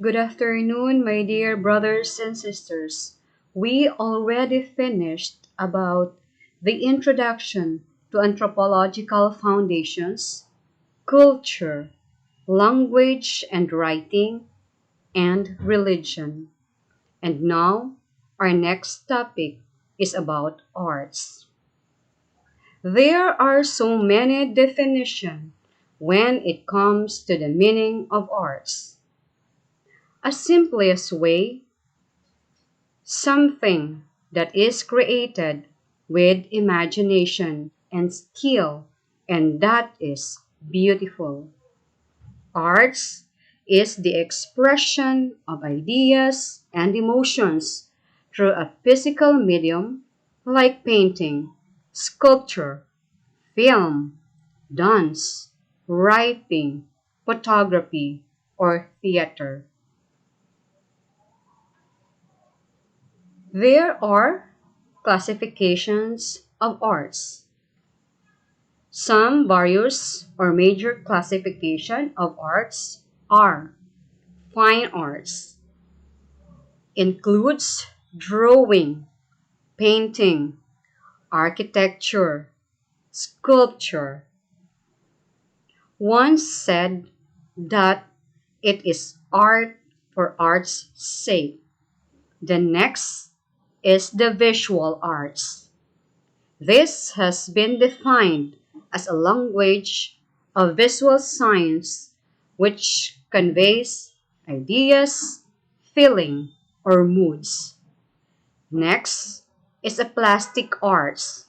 Good afternoon, my dear brothers and sisters. We already finished about the introduction to anthropological foundations, culture, language and writing, and religion. And now, our next topic is about arts. There are so many definitions when it comes to the meaning of arts. A simplest way, something that is created with imagination and skill, and that is beautiful. Arts is the expression of ideas and emotions through a physical medium like painting, sculpture, film, dance, writing, photography, or theater. There are classifications of arts. Some various or major classification of arts are fine arts, includes drawing, painting, architecture, sculpture. One said that it is art for art's sake. The next is the visual arts. This has been defined as a language of visual science which conveys ideas, feeling, or moods. Next is the plastic arts.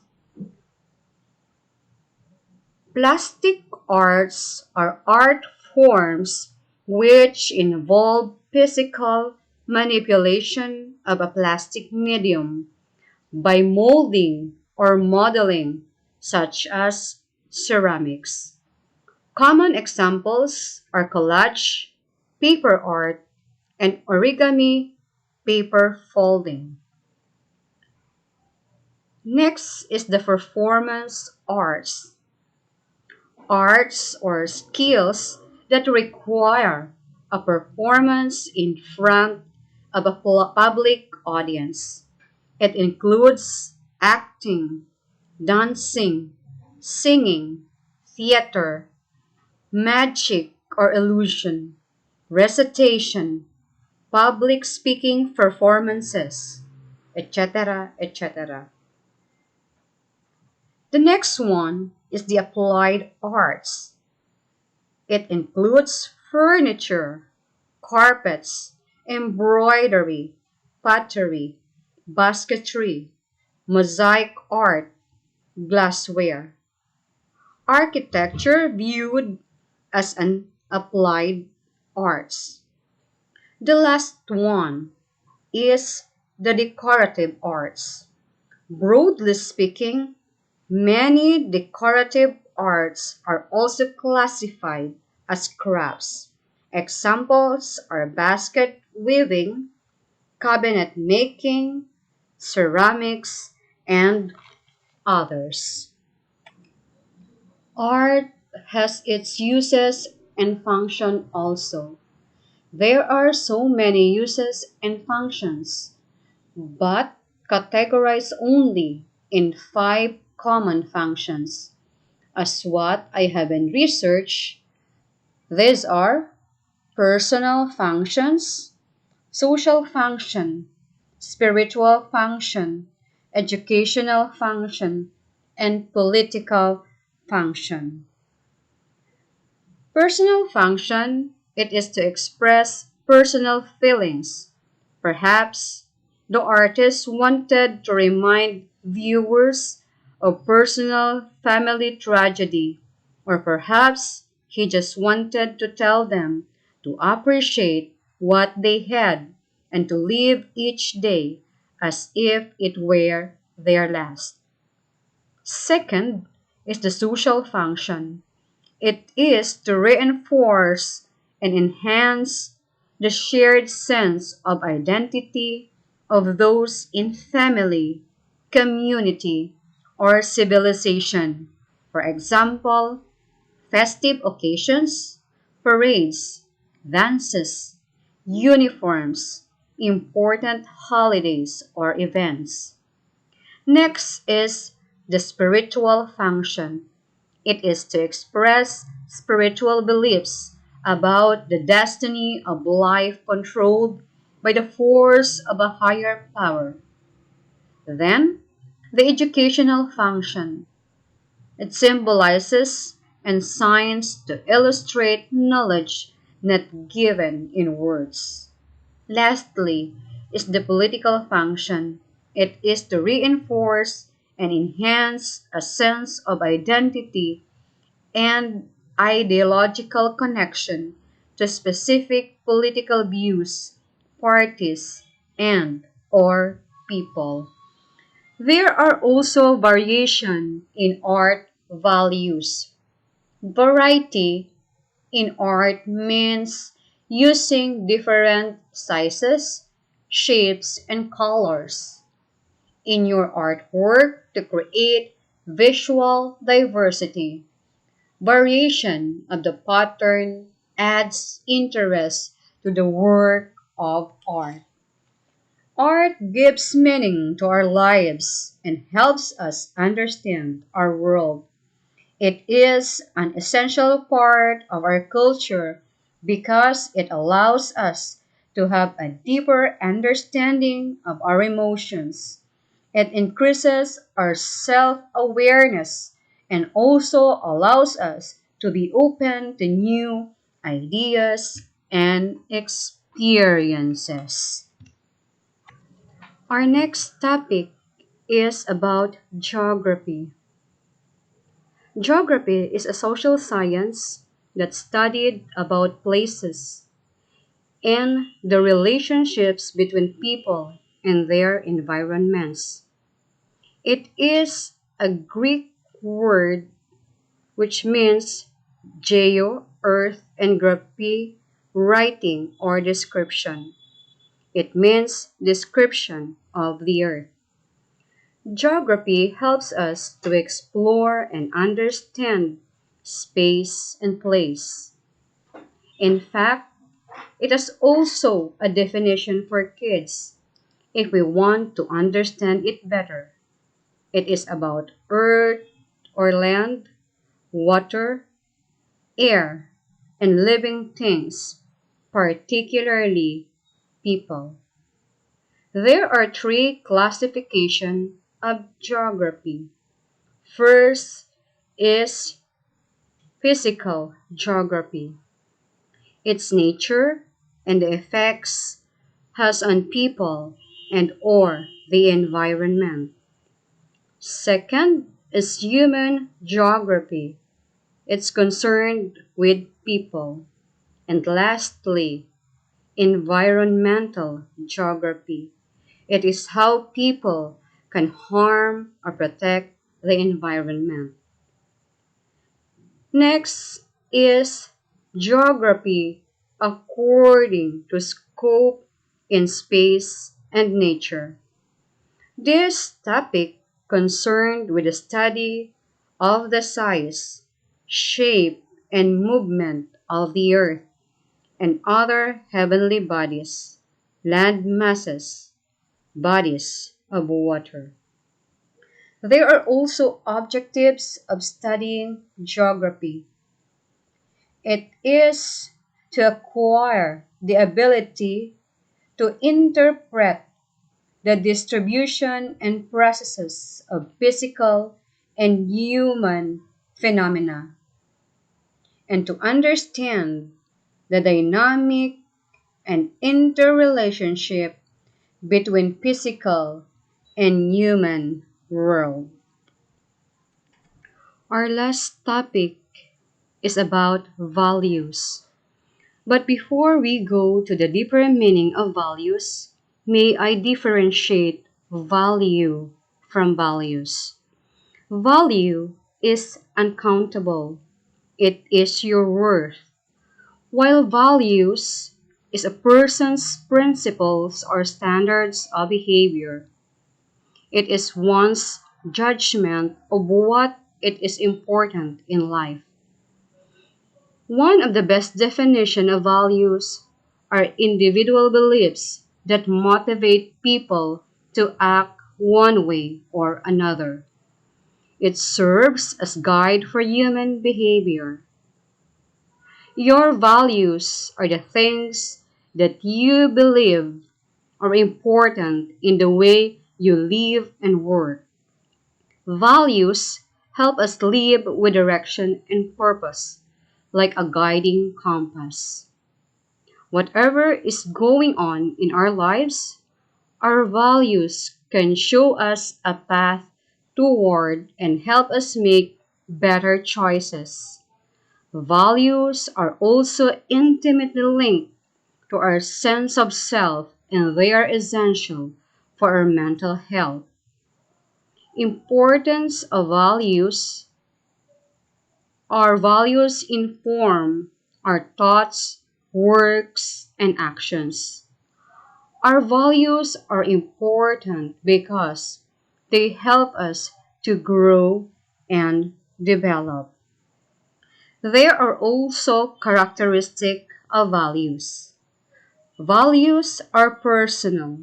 Plastic arts are art forms which involve physical manipulation of a plastic medium by molding or modeling, such as ceramics. Common examples are collage, paper art, and origami paper folding. Next is the performance arts. Arts or skills that require a performance in front of a public audience. It includes acting, dancing, singing, theater, magic or illusion, recitation, public speaking performances, etc., etc. The next one is the applied arts. It includes furniture, carpets, embroidery, pottery, basketry, mosaic art, glassware. Architecture viewed as an applied arts. The last one is the decorative arts. Broadly speaking, many decorative arts are also classified as crafts. Examples are basket weaving, cabinet making, ceramics, and others. Art has its uses and function also. There are so many uses and functions, but categorized only in five common functions. As what I have in research, these are personal functions, social function, spiritual function, educational function, and political function. Personal function, it is to express personal feelings. Perhaps the artist wanted to remind viewers of personal family tragedy, or perhaps he just wanted to tell them to appreciate what they had and to live each day as if it were their last. Second is the social function. It is to reinforce and enhance the shared sense of identity of those in family, community, or civilization. For example, festive occasions, parades, dances, uniforms, important holidays or events. Next is the spiritual function. It is to express spiritual beliefs about the destiny of life controlled by the force of a higher power. Then, the educational function. It symbolizes and signs to illustrate knowledge not given in words. Lastly, is the political function. It is to reinforce and enhance a sense of identity and ideological connection to specific political views, parties, and or people. There are also variation in art values. Variety in art means using different sizes, shapes, and colors in your artwork to create visual diversity. Variation of the pattern adds interest to the work of art. Art gives meaning to our lives and helps us understand our world. It is an essential part of our culture because it allows us to have a deeper understanding of our emotions. It increases our self awareness and also allows us to be open to new ideas and experiences. Our next topic is about geography. Geography is a social science that studied about places and the relationships between people and their environments. It is a Greek word which means geo, earth, and graphy, writing or description. It means description of the earth. Geography helps us to explore and understand space and place. In fact, it is also a definition for kids if we want to understand it better. It is about earth or land, water, air, and living things, particularly people. There are three classifications of geography. First is physical geography. Its nature and the effects has on people and or the environment. Second is human geography. It's concerned with people. And lastly, environmental geography. It is how people can harm or protect the environment. Next is geography according to scope in space and nature. This topic concerned with the study of the size, shape, and movement of the earth and other heavenly bodies, land masses, bodies of water. There are also objectives of studying geography. It is to acquire the ability to interpret the distribution and processes of physical and human phenomena, and to understand the dynamic and interrelationship between physical and human world. Our last topic is about values. But before we go to the deeper meaning of values, may I differentiate value from values. Value is uncountable. It is your worth. While values is a person's principles or standards of behavior. It is one's judgment of what it is important in life. One of the best definition of values are individual beliefs that motivate people to act one way or another. It serves as guide for human behavior. Your values are the things that you believe are important in the way you live and work. Values help us live with direction and purpose, like a guiding compass. Whatever is going on in our lives, our values can show us a path toward and help us make better choices. Values are also intimately linked to our sense of self and they are essential for our mental health. Importance of values. Our values inform our thoughts, works, and actions. Our values are important because they help us to grow and develop. There are also characteristics of values. Values are personal.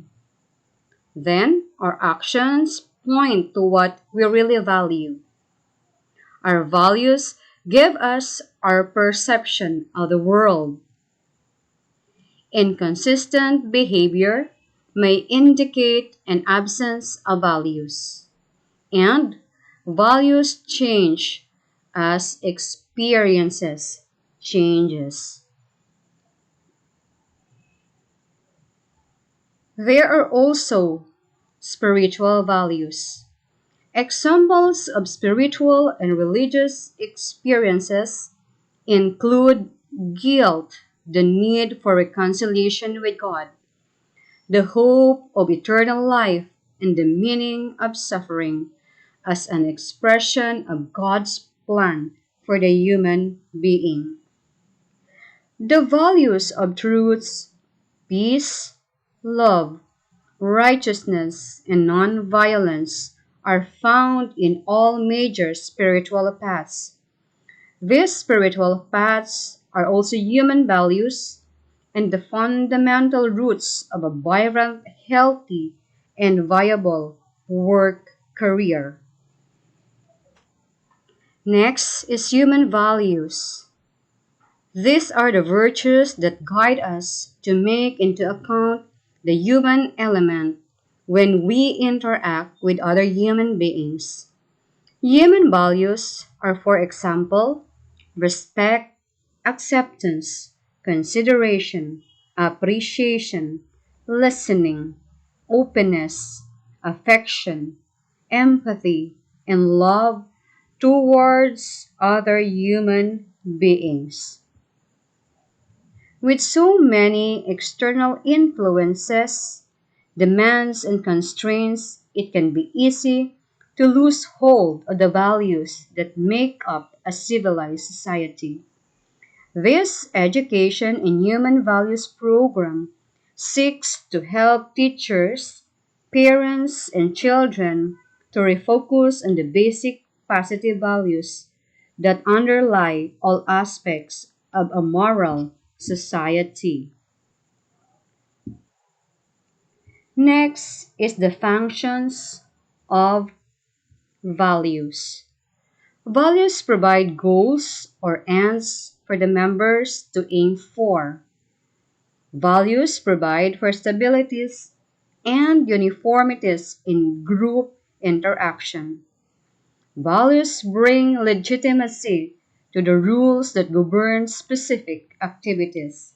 Then our actions point to what we really value. Our values give us our perception of the world. Inconsistent behavior may indicate an absence of values. And values change as experiences changes. There are also spiritual values. Examples of spiritual and religious experiences include guilt, the need for reconciliation with God, the hope of eternal life, and the meaning of suffering as an expression of God's plan for the human being. The values of truths, peace, love, righteousness, and non-violence are found in all major spiritual paths. These spiritual paths are also human values and the fundamental roots of a vibrant, healthy, and viable work career. Next is human values. These are the virtues that guide us to make into account the human element when we interact with other human beings. Human values are, for example, respect, acceptance, consideration, appreciation, listening, openness, affection, empathy, and love towards other human beings. With so many external influences, demands, and constraints, it can be easy to lose hold of the values that make up a civilized society. This Education in Human Values program seeks to help teachers, parents, and children to refocus on the basic positive values that underlie all aspects of a moral society. Next is the functions of values. Values provide goals or ends for the members to aim for. Values provide for stabilities and uniformities in group interaction. Values bring legitimacy to the rules that govern specific activities.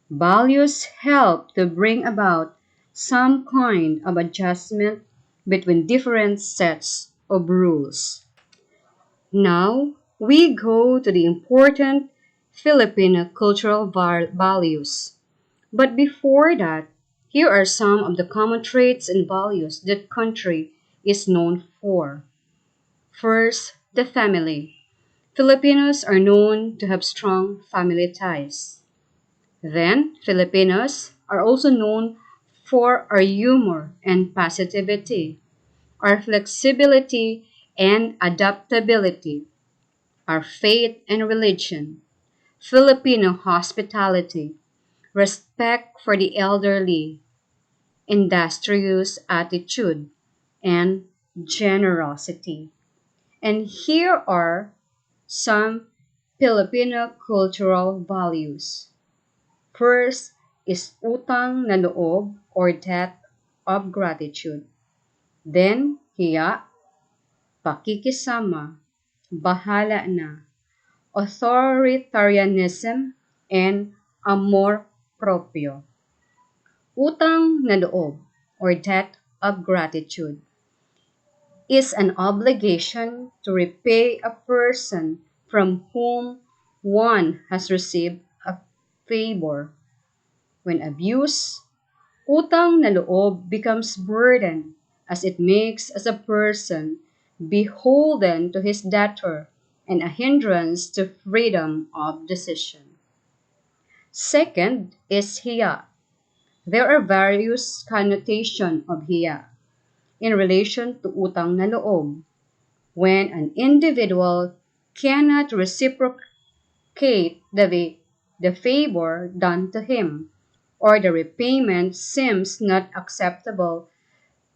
Values help to bring about some kind of adjustment between different sets of rules. Now, we go to the important Filipino cultural values. But before that, here are some of the common traits and values that country is known for. First, the family. Filipinos are known to have strong family ties. Then, Filipinos are also known for our humor and positivity, our flexibility and adaptability, our faith and religion, Filipino hospitality, respect for the elderly, industrious attitude, and generosity. And here are some Filipino cultural values. First is utang na loob or debt of gratitude. Then, hiya, pakikisama, bahala na, authoritarianism, and amor proprio. Utang na loob or debt of gratitude is an obligation to repay a person from whom one has received a favor. When abused, utang na loob becomes burden as it makes as a person beholden to his debtor and a hindrance to freedom of decision. Second is hiya. There are various connotations of hiya in relation to utang na loob. When an individual cannot reciprocate the favor done to him, or the repayment seems not acceptable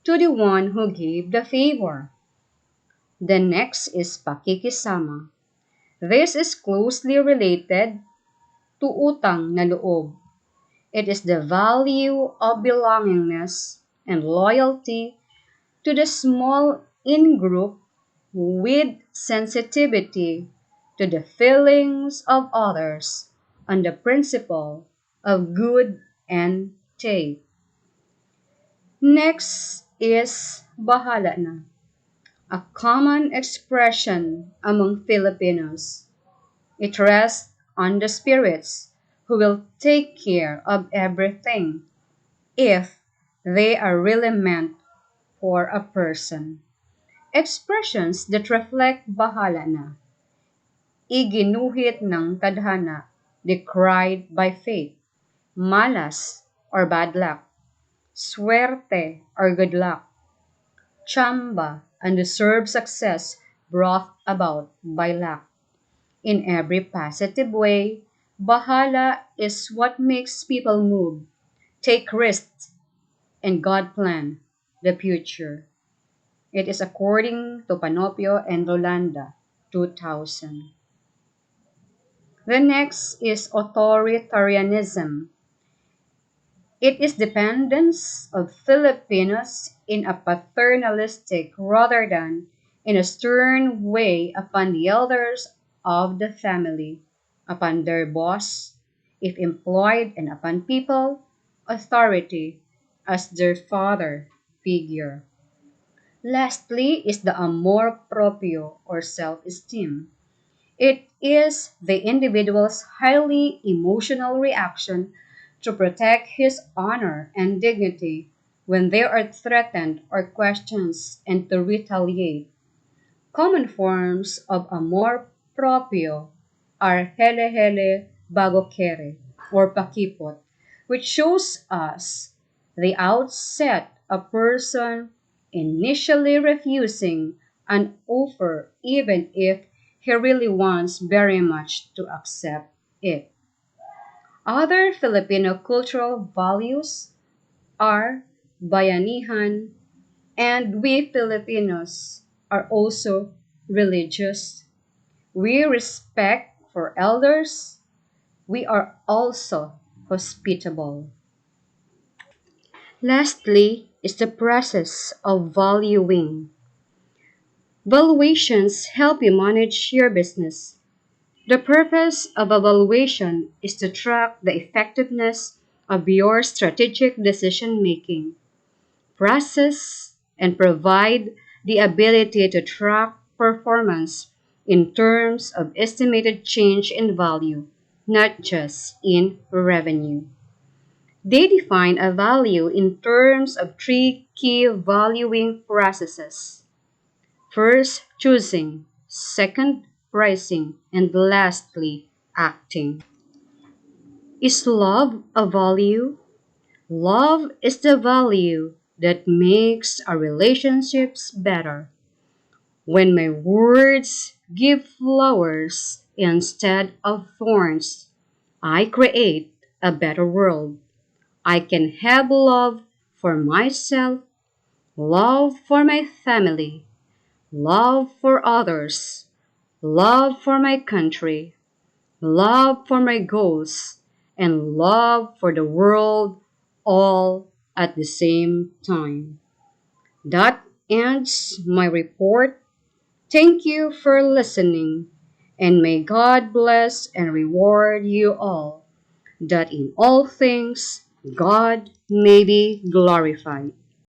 to the one who gave the favor. The next is pakikisama. This is closely related to utang na loob. It is the value of belongingness and loyalty to the small in-group with sensitivity to the feelings of others on the principle of good and take. Next is bahala na, a common expression among Filipinos. It rests on the spirits who will take care of everything if they are really meant for a person. Expressions that reflect bahala na, iginuhit ng tadhana, decried by fate, malas or bad luck, suerte or good luck, chamba, undeserved success brought about by luck. In every positive way, bahala is what makes people move, take risks, and God plan the future. It is according to Panopio and Rolanda, 2000. The next is authoritarianism. It is dependence of Filipinos in a paternalistic rather than in a stern way upon the elders of the family, upon their boss, if employed, and upon people, authority as their father figure. Lastly is the amor proprio or self-esteem. It is the individual's highly emotional reaction to protect his honor and dignity when they are threatened or questioned and to retaliate. Common forms of amor propio are hele hele bago kere or pakipot, which shows us the outset a person initially refusing an offer even if he really wants very much to accept it. Other Filipino cultural values are bayanihan, and we Filipinos are also religious. We respect for elders. We are also hospitable. Lastly is the process of valuing. Valuations help you manage your business. The purpose of evaluation is to track the effectiveness of your strategic decision making process and provide the ability to track performance in terms of estimated change in value, not just in revenue. They define a value in terms of three key valuing processes. First, choosing. Second, pricing. And lastly, acting. Is love a value? Love is the value that makes our relationships better. When my words give flowers instead of thorns, I create. a better world. I can have love for myself, love for my family, love for others, love for my country, love for my goals, and love for the world all at the same time. That ends my report. Thank you for listening, and may God bless and reward you all, that in all things God may be glorified.